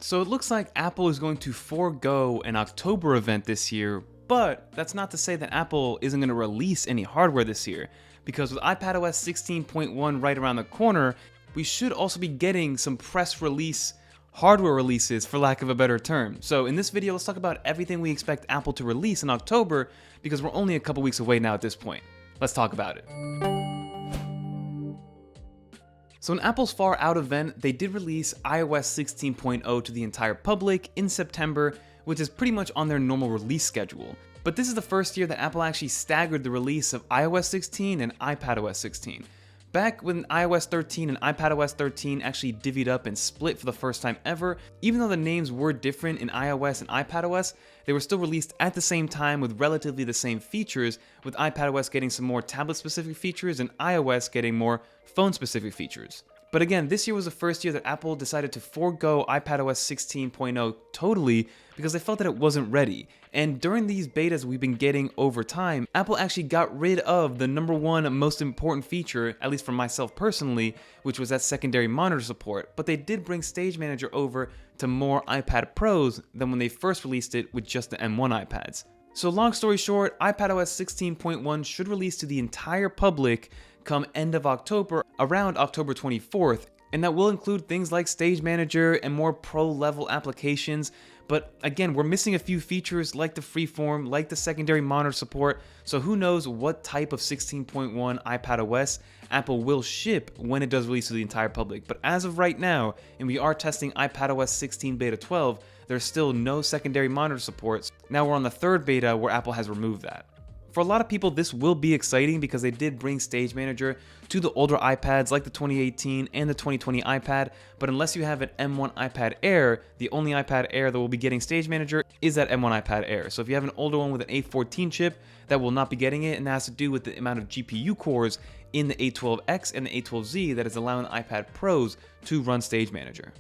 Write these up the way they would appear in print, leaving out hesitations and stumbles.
So it looks like Apple is going to forego an October event this year, but that's not to say that Apple isn't going to release any hardware this year, because with iPadOS 16.1 right around the corner, we should also be getting some press release hardware releases, for lack of a better term. So in this video, let's talk about everything we expect Apple to release in October, because we're only a couple weeks away now at this point. Let's talk about it. So in Apple's Far Out event, they did release iOS 16.0 to the entire public in September, which is pretty much on their normal release schedule. But this is the first year that Apple actually staggered the release of iOS 16 and iPadOS 16. Back when iOS 13 and iPadOS 13 actually divvied up and split for the first time ever, even though the names were different in iOS and iPadOS, they were still released at the same time with relatively the same features, with iPadOS getting some more tablet-specific features and iOS getting more phone-specific features. But again, this year was the first year that Apple decided to forego iPadOS 16.0 totally because they felt that it wasn't ready. And during these betas we've been getting over time, Apple actually got rid of the number one most important feature, at least for myself personally, which was that secondary monitor support. But they did bring Stage Manager over to more iPad Pros than when they first released it with just the M1 iPads. So long story short, iPadOS 16.1 should release to the entire public come end of October, around October 24th, and that will include things like Stage Manager and more pro-level applications. But again, we're missing a few features like the freeform, like the secondary monitor support, so who knows what type of 16.1 iPadOS Apple will ship when it does release to the entire public. But as of right now, and we are testing iPadOS 16 Beta 12, there's still no secondary monitor support. Now we're on the third beta where Apple has removed that. For a lot of people, this will be exciting because they did bring Stage Manager to the older iPads like the 2018 and the 2020 iPad, but unless you have an M1 iPad Air, the only iPad Air that will be getting Stage Manager is that M1 iPad Air. So if you have an older one with an A14 chip, that will not be getting it, and that has to do with the amount of GPU cores in the A12X and the A12Z that is allowing the iPad Pros to run Stage Manager.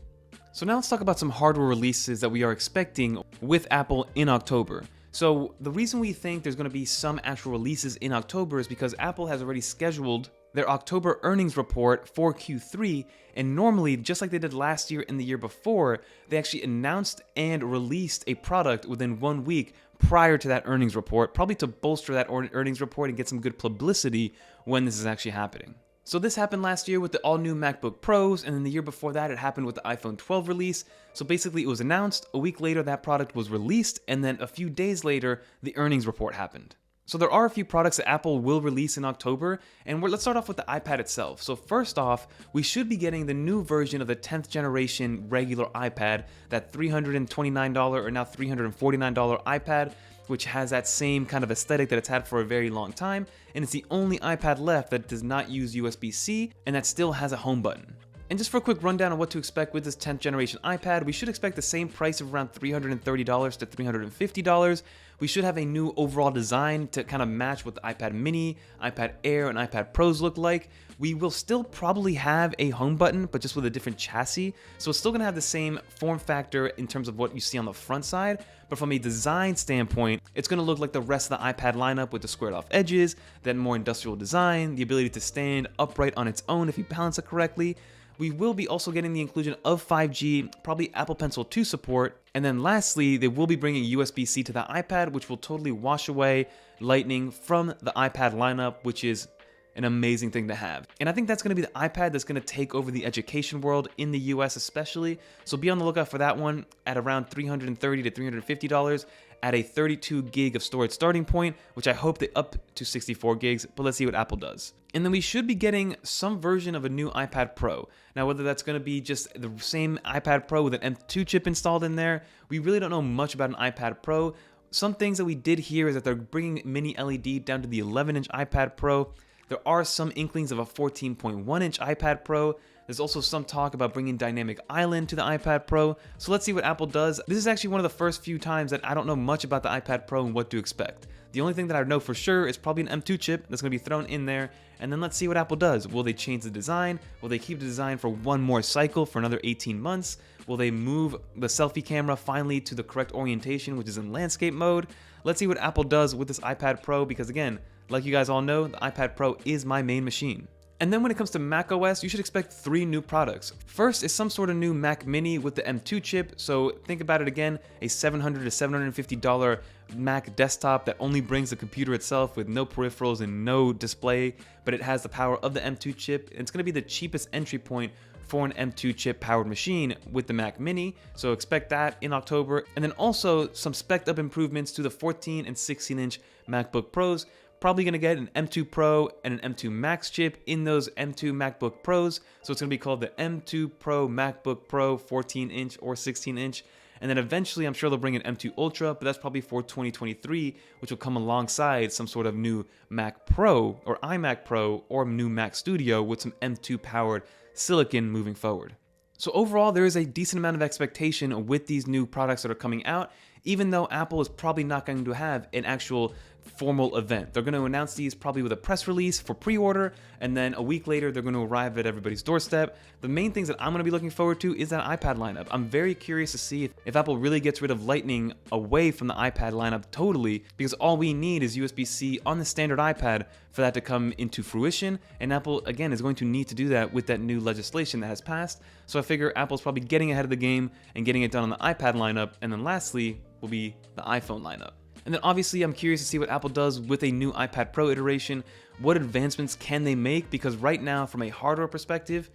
So now let's talk about some hardware releases that we are expecting with Apple in October. So the reason we think there's going to be some actual releases in October is because Apple has already scheduled their October earnings report for Q3, and normally, just like they did last year and the year before, they actually announced and released a product within 1 week prior to that earnings report, probably to bolster that earnings report and get some good publicity when this is actually happening. So this happened last year with the all-new MacBook Pros, and then the year before that it happened with the iPhone 12 release. So basically it was announced, a week later that product was released, and then a few days later the earnings report happened. So there are a few products that Apple will release in October, and let's start off with the iPad itself. So first off, we should be getting the new version of the 10th generation regular iPad, that $329 or now $349 iPad, which has that same kind of aesthetic that it's had for a very long time, and it's the only iPad left that does not use USB-C and that still has a home button. And just for a quick rundown on what to expect with this 10th generation iPad, we should expect the same price of around $330 to $350. We should have a new overall design to kind of match what the iPad mini, iPad Air, and iPad Pros look like. We will still probably have a home button, but just with a different chassis. So it's still going to have the same form factor in terms of what you see on the front side, but from a design standpoint, it's going to look like the rest of the iPad lineup with the squared off edges, that more industrial design, the ability to stand upright on its own if you balance it correctly. We will be also getting the inclusion of 5G, probably Apple Pencil 2 support, and then lastly, they will be bringing USB-C to the iPad, which will totally wash away Lightning from the iPad lineup, which is an amazing thing to have. And I think that's going to be the iPad that's going to take over the education world in the US especially, so be on the lookout for that one at around $330 to $350 at a 32 gig of storage starting point, which I hope they up to 64 gigs, but let's see what Apple does. And then we should be getting some version of a new iPad Pro. Now, whether that's going to be just the same iPad Pro with an M2 chip installed in there, we really don't know much about an iPad Pro. Some things that we did hear is that they're bringing mini LED down to the 11-inch iPad Pro. There are some inklings of a 14.1-inch iPad Pro. There's also some talk about bringing Dynamic Island to the iPad Pro. So let's see what Apple does. This is actually one of the first few times that I don't know much about the iPad Pro and what to expect. The only thing that I know for sure is probably an M2 chip that's going to be thrown in there, and then let's see what Apple does. Will they change the design? Will they keep the design for one more cycle for another 18 months? Will they move the selfie camera finally to the correct orientation, which is in landscape mode? Let's see what Apple does with this iPad Pro, because again, like you guys all know, the iPad Pro is my main machine. And then when it comes to macOS, you should expect 3 new products. First is some sort of new Mac Mini with the M2 chip, so think about it again, a $700 to $750 Mac desktop that only brings the computer itself with no peripherals and no display, but it has the power of the M2 chip. It's going to be the cheapest entry point for an M2 chip powered machine with the Mac Mini, so expect that in October. And then also some spec'd up improvements to the 14 and 16 inch MacBook Pros. Probably going to get an M2 Pro and an M2 Max chip in those M2 MacBook Pros, so it's going to be called the M2 Pro MacBook Pro 14 inch or 16 inch. And then eventually I'm sure they'll bring an M2 Ultra, but that's probably for 2023, which will come alongside some sort of new Mac Pro or iMac Pro or new Mac Studio with some M2 powered silicon moving forward. So overall, there is a decent amount of expectation with these new products that are coming out, even though Apple is probably not going to have an actual formal event. They're going to announce these probably with a press release for pre-order, and then a week later they're going to arrive at everybody's doorstep. The main things that I'm going to be looking forward to is that iPad lineup. I'm very curious to see if Apple really gets rid of Lightning away from the iPad lineup totally, because all we need is USB-C on the standard iPad for that to come into fruition, and Apple, again, is going to need to do that with that new legislation that has passed. So I figure Apple's probably getting ahead of the game and getting it done on the iPad lineup, and then lastly will be the iPhone lineup. And then obviously I'm curious to see what Apple does with a new iPad Pro iteration. What advancements can they make? Because right now, from a hardware perspective,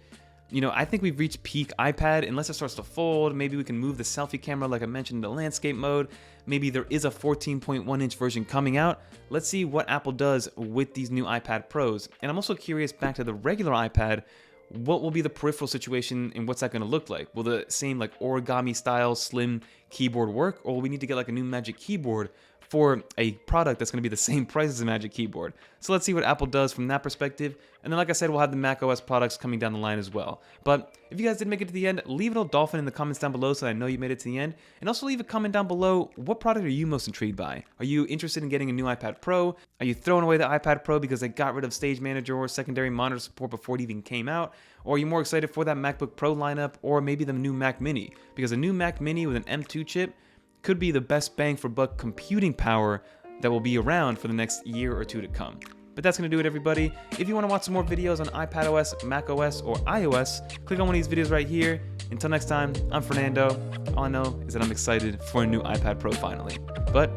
I think we've reached peak iPad. Unless it starts to fold, maybe we can move the selfie camera like I mentioned into landscape mode. Maybe there is a 14.1 inch version coming out. Let's see what Apple does with these new iPad Pros. And I'm also curious, back to the regular iPad, what will be the peripheral situation and what's that going to look like? Will the same like origami style slim keyboard work, or will we need to get like a new Magic Keyboard for a product that's going to be the same price as a Magic Keyboard? So let's see what Apple does from that perspective. And then, like I said, we'll have the macOS products coming down the line as well. But if you guys did make it to the end, leave a little dolphin in the comments down below so I know you made it to the end. And also leave a comment down below, what product are you most intrigued by? Are you interested in getting a new iPad Pro? Are you throwing away the iPad Pro because they got rid of Stage Manager or secondary monitor support before it even came out? Or are you more excited for that MacBook Pro lineup, or maybe the new Mac Mini? Because a new Mac Mini with an M2 chip could be the best bang for buck computing power that will be around for the next year or two to come. But that's going to do it, everybody. If you want to watch some more videos on iPadOS, macOS, or iOS, click on one of these videos right here. Until next time, I'm Fernando. All I know is that I'm excited for a new iPad Pro finally. But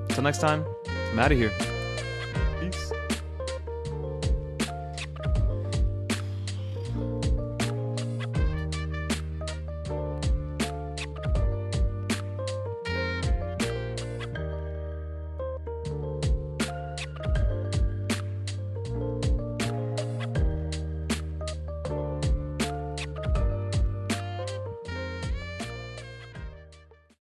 until next time, I'm out of here.